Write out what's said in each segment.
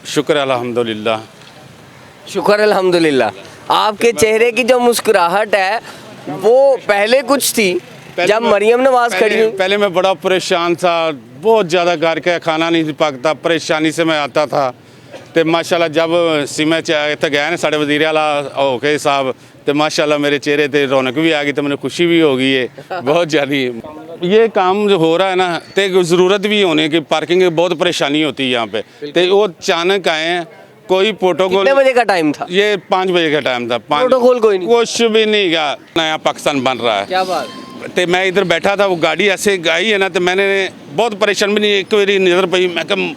शुक्र अल्हम्दुलिल्लाह। शुक्र अल्हम्दुलिल्लाह। आपके चेहरे की जो मुस्कुराहट है वो पहले कुछ थी जब मरियम नवाज खड़ी हुई। पहले मैं बड़ा परेशान था, बहुत ज़्यादा घर का खाना नहीं पकता, परेशानी से मैं आता था। तो माशाल्लाह जब सिमे च गए ना साढ़े वज़ीर आला हो के साहब, तो माशाल्लाह मेरे चेहरे पे रौनक भी आ गई, तो मैंने खुशी भी हो गई है बहुत ज़्यादा। ये काम जो हो रहा है ना, तो ज़रूरत भी होने की, पार्किंग की बहुत परेशानी होती है यहाँ पे। तो वो अचानक आए हैं, कोई प्रोटोकॉल। कितने बजे का टाइम था? ये 5 बजे का टाइम था। प्रोटोकॉल कोई नहीं, कुछ भी नहीं का। नया पाकिस्तान बन रहा है। क्या बात। तो मैं इधर बैठा था, वो गाड़ी ऐसे आई है ना, तो मैंने बहुत परेशान भी नहीं, एक बारी नज़र पई, मैं कहा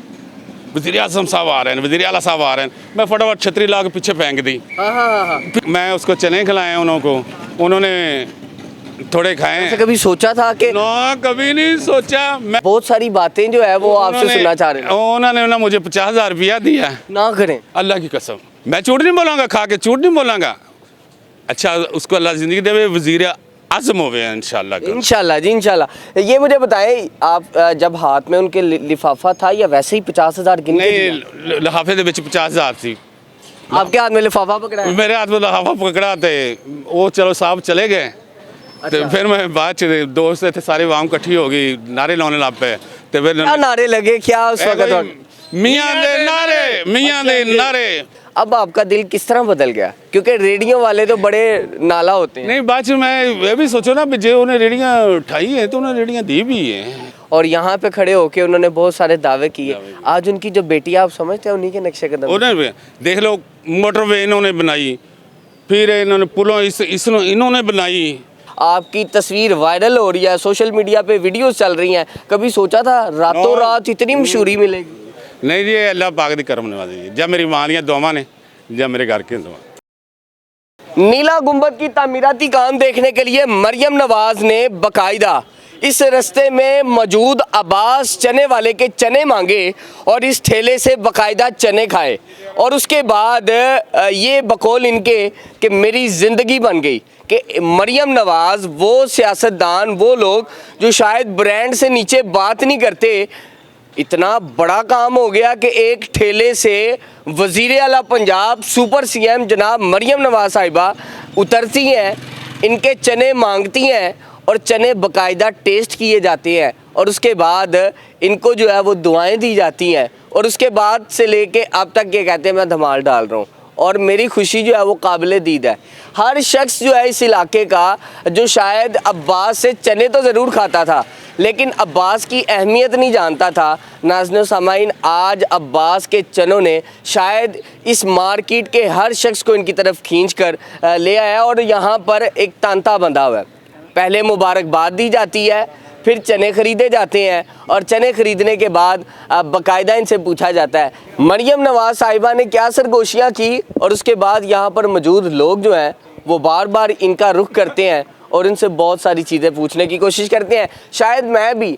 वज़ीर आज़म साहब आ रहे हैं, वज़ीर आला साहब आ रहे हैं। मैं फटाफट छतरी ला के पीछे फेंक दी। फिर मैं उसको चने खिलाए उन्होंने थोड़े खाए। ऐसे कभी सोचा था कि? ना, कभी नहीं सोचा। मैं बहुत सारी बातें जो है वो आपसे सुनना चाह रहे हैं। उन्होंने ना मुझे 50,000 रुपया दिया। ना करें, अल्लाह की कसम, मैं झूठ नहीं बोलांगा, खा के झूठ नहीं बोलांगा। अच्छा, उसको अल्लाह ज़िंदगी देवे, वज़ीर आज़म होवे इंशाल्लाह। इंशाल्लाह जी, इंशाल्लाह। ये मुझे बताएं, आप जब हाथ में उनके लिफाफा था या वैसे ही 50,000 गिन के दिया? नहीं, लिफाफे दे विच 50,000 थी। आपके हाथ में लिफाफा पकड़ा है? मेरे हाथ में लिफाफा पकड़ा, थे वो चलो साहब चले गए। अच्छा। तो फिर मैं बाद च दोस्त थे सारे वाम इकट्ठी हो गई, नारे लाने लग पे। तो फिर क्या नारे लगे, क्या उस वक्त? मियां दे नारे, मियां दे नारे। अब आपका दिल किस तरह बदल गया? क्योंकि रेडियो वाले तो बड़े नाला होते हैं। नहीं, बाद में मैं ये भी सोचो ना, जो उन्हें रेडियाँ उठाई है तो उन्हें रेडियाँ दी भी हैं। और यहाँ पे खड़े होके उन्होंने बहुत सारे दावे किए। आज उनकी जो बेटी है, आप समझते हैं उन्हीं के नक्शे कदम? उन्हें देख लो, मोटरवे इन्होंने बनाई, फिर इन्होंने पुलों इन्होंने बनाई। आपकी तस्वीर वायरल हो रही है, सोशल मीडिया पे वीडियोस चल रही हैं। कभी सोचा था रातों रात इतनी मशहूरी मिलेगी? नहीं जी, अल्लाह पाक दी करम नवाज़ी, जब मेरी मां दियां दुआवां ने, जब मेरे घर के दुआ। नीला गुंबद की तामीराती काम देखने के लिए मरियम नवाज ने बकायदा इस रास्ते में मौजूद अब्बास चने वाले के चने मांगे और इस ठेले से बकायदा चने खाए। और उसके बाद ये बकौल इनके कि मेरी ज़िंदगी बन गई कि मरियम नवाज़ वो सियासतदान, वो लोग जो शायद ब्रांड से नीचे बात नहीं करते, इतना बड़ा काम हो गया कि एक ठेले से वज़ीर आला पंजाब सुपर सीएम जनाब मरियम नवाज साहिबा उतरती हैं, इनके चने मांगती हैं और चने बकायदा टेस्ट किए जाते हैं और उसके बाद इनको जो है वो दुआएं दी जाती हैं। और उसके बाद से लेके अब तक ये कहते हैं मैं धमाल डाल रहा हूँ। और मेरी खुशी जो है वो काबिल दीद है। हर शख्स जो है इस इलाके का जो शायद अब्बास से चने तो ज़रूर खाता था लेकिन अब्बास की अहमियत नहीं जानता था। नाज़रीन सामाइन, आज अब्बास के चनों ने शायद इस मार्केट के हर शख्स को इनकी तरफ खींच कर ले आया और यहाँ पर एक तांता बंधा हुआ है। पहले मुबारकबाद दी जाती है, फिर चने ख़रीदे जाते हैं और चने ख़रीदने के बाद बाकायदा इनसे पूछा जाता है मरियम नवाज साहिबा ने क्या सरगोशियाँ की। और उसके बाद यहाँ पर मौजूद लोग जो हैं वो बार बार इनका रुख करते हैं और इनसे बहुत सारी चीज़ें पूछने की कोशिश करते हैं। शायद मैं भी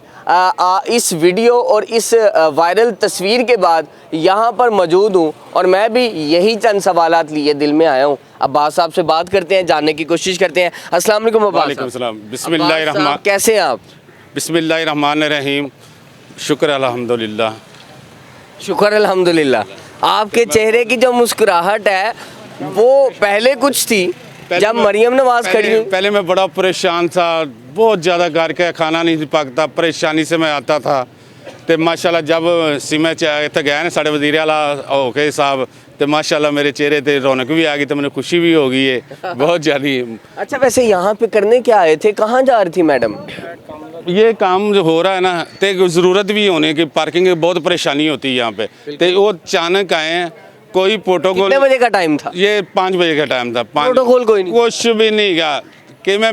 इस वीडियो और इस वायरल तस्वीर के बाद यहाँ पर मौजूद हूँ और मैं भी यही चंद सवालात लिए दिल में आया हूँ। अब्बास साहब से बात करते हैं, जानने की कोशिश करते हैं। अस्सलाम वालेकुम अब्बास साहब। बिस्मिल्लाहिर्रहमान, कैसे हैं आप? बिस्मिल्लाहिर्रहमानिर्रहीम। शुक्र अल्हम्दुलिल्लाह। शुक्र अल्हम्दुलिल्लाह। आपके चेहरे की जो मुस्कुराहट है वो पहले कुछ थी जब मरियम नवाज खड़ी हुई। पहले मैं बड़ा परेशान था, बहुत ज़्यादा घर का खाना नहीं पकता, परेशानी से मैं आता था। तो माशाल्लाह जब सिमे च गए ना साढ़े वज़ीर आला हो के साहब, तो माशाल्लाह मेरे चेहरे पे रौनक भी आ गई, तो मैंने खुशी भी हो गई है बहुत ज़्यादा। अच्छा, वैसे यहाँ पे करने क्या आए थे, कहाँ जा रही थी मैडम? ये काम जो हो रहा है ना, तो ज़रूरत भी होने की, पार्किंग की बहुत परेशानी होती है यहाँ पे। तो वो अचानक आए हैं, कोई प्रोटोकॉल। कितने बजे का टाइम था? ये 5 बजे का टाइम था। प्रोटोकॉल कोई नहीं, कुछ भी नहीं का कि मैं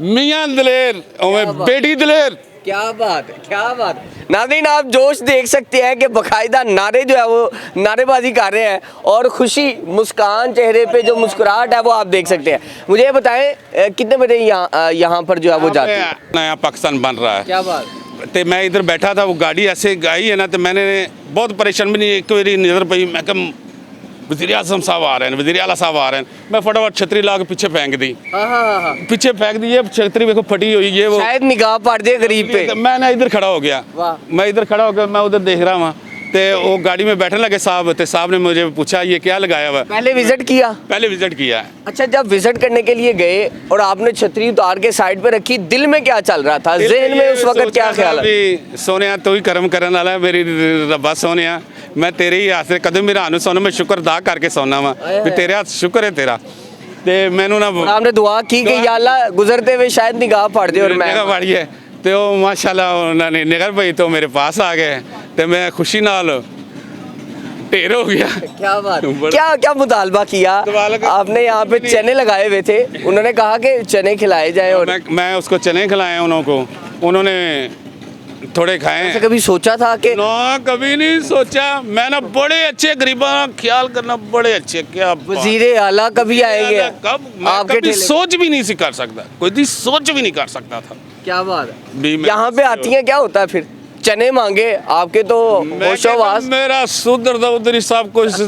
मियां दलेर और बेटी दलेर। क्या बात है, क्या बात है। नाज़रीन, आप जोश देख सकते हैं कि बाकायदा नारे जो है वो नारेबाजी कर रहे हैं और खुशी मुस्कान चेहरे पे जो मुस्कुराहट है वो आप देख सकते हैं। मुझे ये बताएं कितने बजे यहाँ पर जो है वो जाते हैं? नया पाकिस्तान बन रहा है। क्या बात। तो मैं इधर बैठा था, वो गाड़ी ऐसे आई है ना, तो मैंने बहुत परेशान भी नहीं, एक बारी नज़र पई, मैं कहा वज़ीर आज़म साहब आ रहे हैं, वज़ीर आला साहब आ रहे हैं। मैं फटाफट छतरी ला के पीछे फेंक दी। पीछे फेंक दी, ये छतरी देखो फटी हुई, ये वो शायद निगाह पड़ जाए गरीब पे। मैं ना इधर खड़ा हो गया, मैं इधर खड़ा हो गया, मैं उधर देख रहा हूँ तो वो गाड़ी में बैठने लगे साहब, तो साहब ने मुझे पूछा ये क्या लगाया हुआ। पहले विजिट किया? पहले विजिट किया। अच्छा, जब विजिट करने के लिए गए और आपने छतरी उतार के साइड पे रखी, दिल में क्या चल रहा था, जहन में उस वक्त क्या ख्याल है? सोनिया तू ही कर्म करने वाला है मेरी रब्बा सोनिया, मैं तेरे ही हाथ से कदम मेरा हाथ सोना, मैं शुक्र अदा करके सोना वा भी तेरे हाथ शुक्र है तेरा। ते मैनू ना आपने दुआ की कि या अल्लाह गुजरते हुए शायद निगाह पड़ दे और मैं निगाह पड़ी है, तो माशाल्लाह उन्होंने निगर भाई तो मेरे पास आ गए, तो मैं खुशी नाल ढेर हो गया। क्या बात, क्या क्या मुतालबा किया आपने? यहाँ पे चने लगाए हुए थे, उन्होंने कहा कि चने खिलाए जाए और मैं उसको चने खिलाए उन्होंने थोड़े खाए। ऐसे कभी सोचा था कि? ना, कभी नहीं सोचा। मैं ना बड़े अच्छे गरीबा ख्याल करना, बड़े अच्छे क्या वजीरे आला कभी आएंगे? कब मैं कभी सोच भी नहीं कर सकता, कोई भी सोच भी नहीं कर सकता था। क्या बात है। यहाँ पे आती है, क्या होता है फिर? चने मांगे आपके तो होशोवास। मेरा सुधर दा उधर ही सब कुछ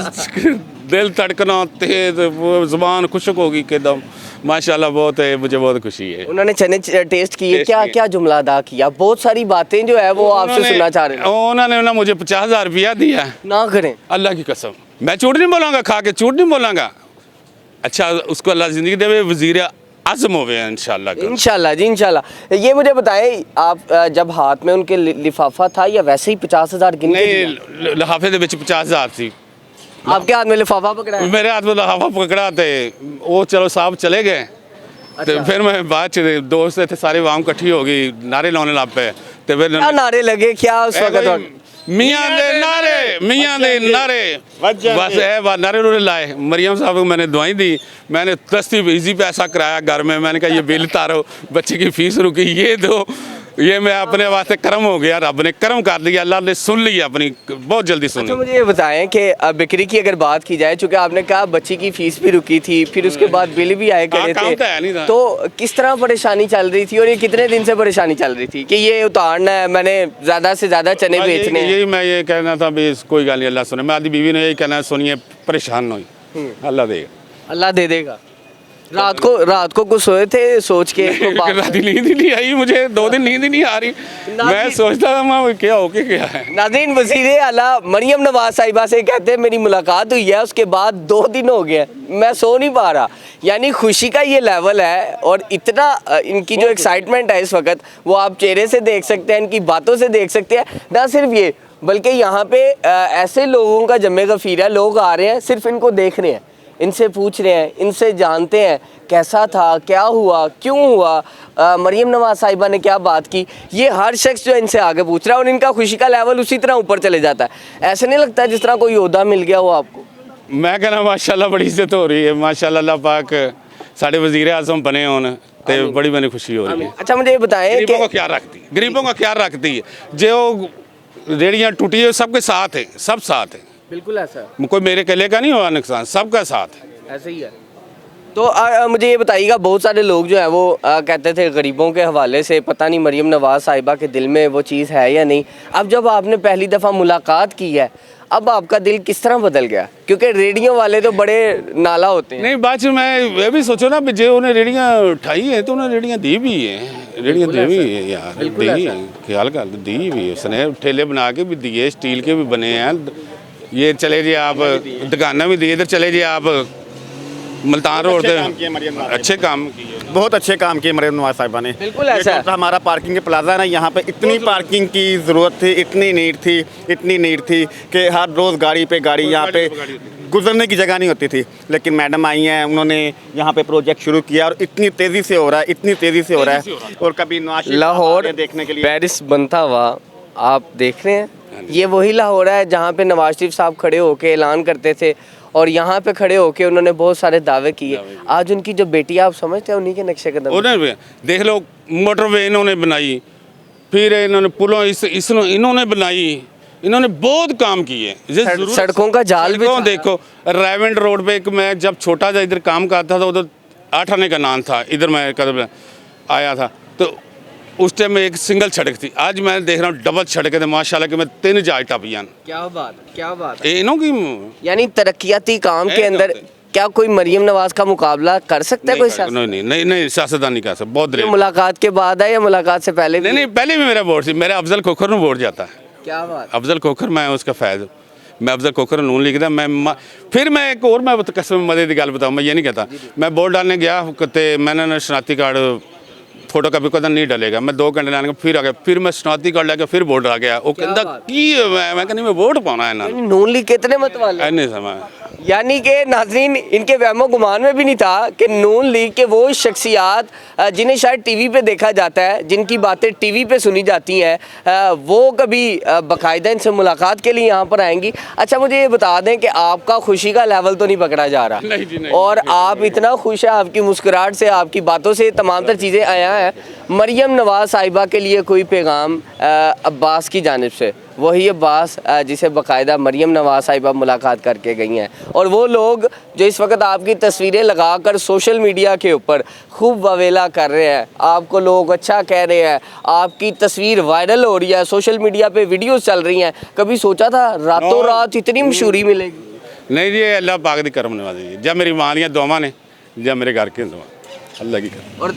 दिल धड़कना तेज, वो जुबान खुशक होगी एकदम। माशाल्लाह बहुत है, मुझे बहुत खुशी है। उन्होंने चने टेस्ट किए, क्या क्या जुमला अदा किया? बहुत सारी बातें जो है वो आपसे सुनना चाह रहे हैं। उन्होंने ना मुझे 50,000 रुपया दिया। ना करें, अल्लाह की कसम, मैं झूठ नहीं बोलांगा, खा के झूठ नहीं बोलांगा। अच्छा, उसको अल्लाह जिंदगी देवे, वजीर आज़म होवे इंशाल्लाह। इंशाल्लाह जी, इंशाल्लाह। ये मुझे बताएं, आप जब हाथ में उनके लिफाफा था या वैसे ही 50,000 गिन के दिया? नहीं, लिफाफे दे विच 50,000 थी। आपके हाथ में लिफाफा पकड़ा है? मेरे हाथ में लिफाफा पकड़ा, थे वो चलो साहब चले गए। अच्छा। तो फिर मैं बाद च दोस्त थे सारे वाम इकट्ठी हो गई, नारे लाने लग पे। तो फिर क्या नारे लगे, क्या उस वक्त? मियां दे नारे बस है, नारे नूरे लाए। मरियम साहब को मैंने दवाई दी, मैंने 10 इजी पैसा कराया घर में। मैंने कहा ये बिल तारो, बच्चे की फीस रुकी, ये दो। ये मैं अपने वास्ते कर्म हो गया, रब ने कर्म कर दिया, अल्लाह ने सुन लिया अपनी, बहुत जल्दी सुन अच्छा, ली। मुझे ये बताएं कि बिक्री की अगर बात की जाए, चूँकि आपने कहा बच्ची की फीस भी रुकी थी, फिर उसके बाद बिल भी आए करे काम थे, तो है नहीं था। तो किस तरह परेशानी चल रही थी और ये कितने दिन से परेशानी चल रही थी कि ये उतारना है, मैंने ज़्यादा से ज़्यादा चने बेचने हैं? यही मैं ये कहना था भी कोई गल नहीं, अल्लाह सुने। मैं आदि बीवी ने यही कहना है, सुनिए परेशान न हुई, अल्लाह देगा, अल्लाह दे देगा। रात को कुछ सोए थे सोच के? रात नींद ही नहीं आई मुझे, 2 दिन नींद ही नहीं आ रही। मैं सोचता था मैं क्या हो के क्या है। नाज़रीन, वज़ीर आला मरियम नवाज साहिबा से कहते हैं मेरी मुलाकात हुई है, उसके बाद 2 दिन हो गए मैं सो नहीं पा रहा। यानी खुशी का ये लेवल है और इतना इनकी जो एक्साइटमेंट है इस वक्त, वो आप चेहरे से देख सकते हैं, इनकी बातों से देख सकते हैं। ना सिर्फ ये, बल्कि यहाँ पे ऐसे लोगों का जमे गफीर है, लोग आ रहे हैं सिर्फ इनको देख रहे हैं, इनसे पूछ रहे हैं, इनसे जानते हैं कैसा था, क्या हुआ, क्यों हुआ, मरियम नवाज साहिबा ने क्या बात की। ये हर शख्स जो इनसे आगे पूछ रहा है और इनका खुशी का लेवल उसी तरह ऊपर चले जाता है। ऐसे नहीं लगता जिस तरह कोई ओहदा मिल गया हो आपको? मैं कहना माशाल्लाह बड़ी इज्जत हो रही है, माशाल्लाह, अल्लाह पाक साढ़े वज़ीर आज़म बने होन, तो बड़ी मैंने खुशी हो रही है। अच्छा, मुझे ये बताएं, गरीबों का ख्याल रखती है, जो रेड़ियाँ टूटी है सबके साथ है, सब साथ है। बिल्कुल ऐसा, कोई मेरे अकेले का नहीं हुआ नुकसान, सबका साथ है, ऐसे ही है। तो मुझे ये बताइएगा, बहुत सारे लोग जो है वो कहते थे गरीबों के हवाले से, पता नहीं मरियम नवाज साहिबा के दिल में वो चीज़ है या नहीं। अब जब आपने पहली दफ़ा मुलाकात की है, अब आपका दिल किस तरह बदल गया? क्योंकि रेडियो वाले तो बड़े नाला होते हैं। नहीं, बाद में मैं ये भी सोचो ना, जो उन्हें रेड़ियाँ उठाई है तो उन्हें रेड़ियाँ दी भी है, रेड़ियाँ दी भी है यार, दी है, ख्याल कर दी भी है उसने, ठेले बना के भी दिए, स्टील के भी बने हैं। ये चले जी आप दुकाना भी दिए, इधर चले जी आप मुल्तान रोड पे, अच्छे काम किए, बहुत अच्छे काम किए मरियम नवाज साहिबा ने। बिल्कुल ऐसा है। हमारा पार्किंग के प्लाजा है ना, यहाँ पे इतनी पार्किंग की ज़रूरत थी, इतनी नीड थी कि हर रोज़ गाड़ी पे गाड़ी यहाँ पे गुजरने की जगह नहीं होती थी। लेकिन मैडम आई हैं, उन्होंने यहाँ पे प्रोजेक्ट शुरू किया और इतनी तेज़ी से हो रहा है, और कभी लाहौर देखने के लिए पेरिस बनता हुआ आप देख रहे हैं, ये वही लाहौर है जहाँ पे नवाज शरीफ साहब खड़े होके ऐलान करते थे और यहाँ पे खड़े होके उन्होंने बहुत सारे दावे किए। आज उनकी जो बेटी, आप समझते हैं उन्हीं के नक्शे कदम। उन्होंने देख लो, मोटरवे इन्होंने बनाई, फिर इन्होंने पुलों इन्होंने बनाई, इन्होंने बहुत काम किए। सड़कों का जाल भी देखो, रायवेंड रोड पे मैं जब छोटा था इधर काम करता था, उधर 8 आने का नाम था, इधर मैं कदम आया था, तो उस टाइम में एक सिंगल सड़क थी। आज मैं देख रहा हूँ डबल सड़क है, माशाल्लाह कि मैं 3 जहाज टपियान। क्या बात है। इन्हों की यानी तरक्याती काम के अंदर क्या कोई मरियम नवाज का मुकाबला कर सकता है कोई? नहीं, सियासतदान नहीं कर सकता, बहुत मुलाकात के बाद है या मुलाकात से पहले? नहीं, पहले भी मेरा वोट थी, मेरा अफजल खोखर वोट जाता है, क्या बात। अफजल खोखर मैं उसका फैज़ हूँ। मैं अफजल खोखर नून लीग दा फिर मैं एक और मैं कसम मदे की गल बताऊँ, मैं ये नहीं कहता, मैं वोट डालने गया तो मैंने शनाख्ती कार्ड फोटो कापी को नहीं डलेगा, मैं 2 घंटे लाने फिर आ गया, फिर मैं शनाख्ती कार्ड लेके फिर वोट आ गया। वो कहता बात। की मैं कहनी मैं वोट पाना है ना नून लीग कितने मत वाले, नहीं समय यानी कि नाजरीन इनके वहमो गुमान में भी नहीं था कि नून लीग के वो शख्सियात जिन्हें शायद टीवी पे देखा जाता है, जिनकी बातें टीवी पे सुनी जाती हैं, वो कभी बाकायदा इनसे मुलाकात के लिए यहाँ पर आएंगी। अच्छा मुझे ये बता दें कि आपका खुशी का लेवल तो नहीं पकड़ा जा रहा, नहीं जी, नहीं, और आप इतना खुश हैं, आपकी मुस्कुराहट से, आपकी बातों से तमाम तर चीज़ें आया हैं। मरियम नवाज साहिबा के लिए कोई पैगाम अब्बास की जानिब से, वही अब्बास जिसे बाकायदा मरियम नवाज साहिबा मुलाकात करके गई हैं, और वो लोग जो इस वक्त आपकी तस्वीरें लगाकर सोशल मीडिया के ऊपर खूब वावेला कर रहे हैं, आपको लोग अच्छा कह रहे हैं, आपकी तस्वीर वायरल हो रही है, सोशल मीडिया पे वीडियोस चल रही हैं, कभी सोचा था रातों रात इतनी मशहूरी मिलेगी? नहीं जी, अल्लाह पाक दी करम नवाजी जी, जब मेरी मां दियां दुआवां ने, जब मेरे घर के दुआ, अल्लाह की करम। और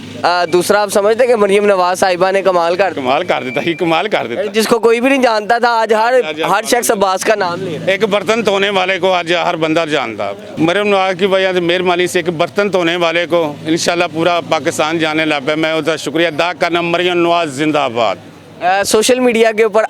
दूसरा आप समझते कि मरियम नवाज साहिबा ने कमाल कर कमाल कर देता ही, कमाल कर देता। जिसको कोई भी नहीं जानता था, आज हर शख्स अब्बास का नाम ले रहा है। एक बर्तन धोने वाले को आज हर बंदा जानता है। मरियम नवाज की वजह से, मेहरबानी से एक बर्तन धोने वाले को इंशाल्लाह पूरा पाकिस्तान जाने लग पाया। मैं उसका शुक्रिया अदा करना। मरियम नवाज जिंदाबाद। सोशल मीडिया के ऊपर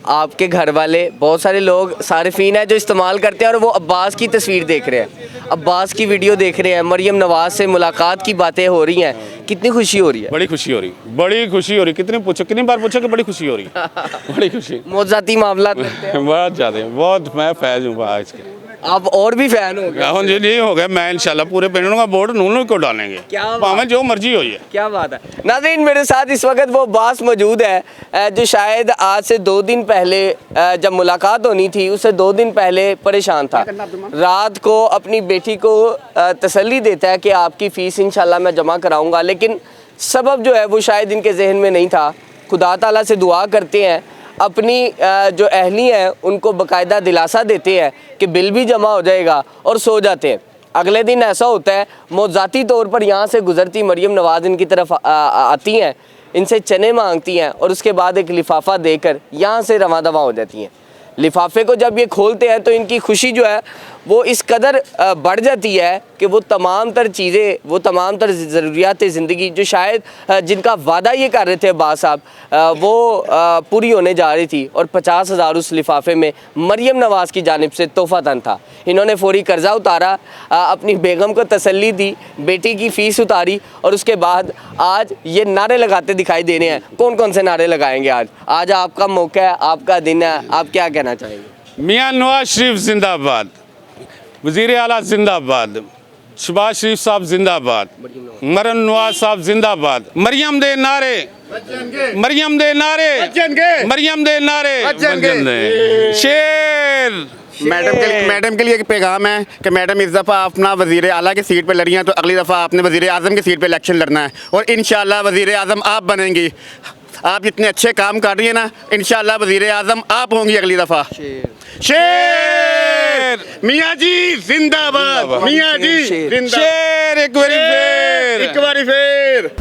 आपके घर वाले, बहुत सारे लोग सारिफीन हैं जो इस्तेमाल करते हैं और वो अब्बास की तस्वीर देख रहे हैं, अब्बास की वीडियो देख रहे हैं, मरियम नवाज से मुलाकात की बातें हो रही हैं, कितनी खुशी हो रही है? बड़ी खुशी हो रही, बड़ी खुशी हो रही। कितनी बार पूछो कि बड़ी खुशी हो रही बड़ी खुशी। मौजाती मामला करते हैं। बहुत ज़्यादा, बहुत मैं फैज हूँ आज के। आप और भी फैन हो गए? हाँ जी, नहीं हो गया। मैं इंशाल्लाह पूरे पिंड का वोट नून को डालेंगे, क्या बात। भावें जो मर्जी हो जाए। क्या बात है। नाज़रीन मेरे साथ इस वक्त वो अब्बास मौजूद है जो शायद आज से 2 दिन पहले जब मुलाकात होनी थी उससे 2 दिन पहले परेशान था। रात को अपनी बेटी को तसल्ली देता है कि आपकी फ़ीस इंशाल्लाह मैं जमा कराऊंगा, लेकिन सबब जो है वो शायद इनके जहन में नहीं था। खुदा ताला से दुआ करते हैं, अपनी जो अहली हैं उनको बाकायदा दिलासा देते हैं कि बिल भी जमा हो जाएगा और सो जाते हैं। अगले दिन ऐसा होता है, मौजाती तौर पर यहाँ से गुजरती मरियम नवाज इनकी तरफ आती हैं, इनसे चने मांगती हैं और उसके बाद एक लिफाफा देकर यहाँ से रवां दवा हो जाती हैं। लिफाफे को जब ये खोलते हैं तो इनकी खुशी जो है वो इस कदर बढ़ जाती है कि वो तमाम तर चीज़ें, वो तमाम तर ज़रूरियात ज़िंदगी जो शायद जिनका वादा ये कर रहे थे अब्बास साहब, वो पूरी होने जा रही थी। और 50,000 उस लिफाफे में मरियम नवाज़ की जानिब से तोहफ़तन था। इन्होंने फौरी कर्ज़ा उतारा, अपनी बेगम को तसल्ली दी, बेटी की फ़ीस उतारी और उसके बाद आज ये नारे लगाते दिखाई दे रहे हैं। कौन कौन से नारे लगाएंगे आज? आज आपका मौका है, आपका दिन है, आप क्या कहना चाहेंगे? मियाँ नवाज शरीफ जिंदाबाद, वज़ीर आला जिंदाबाद, शहबाज शरीफ साहब जिंदाबाद, मरियम नवाज साहब जिंदाबाद। मरियम दे नारे, मरियम दे नारे, मरियम दे नारे, शेर। मैडम के लिए एक पैगाम है कि मैडम इस दफ़ा अपना वज़ीर आला की सीट पे लड़ी हैं तो अगली दफ़ा आपने वज़ीर आज़म की सीट पे इलेक्शन लड़ना है और इंशाल्लाह वज़ीर आज़म आप बनेंगी। आप जितने अच्छे काम कर रही है ना, इंशाल्लाह वज़ीर आज़म आप होंगी अगली दफ़ा। शेर मियाँ जी जिंदाबाद, मियाँ जी जिंदाबाद। शेर एक बारी फिर। एक बारी फिर।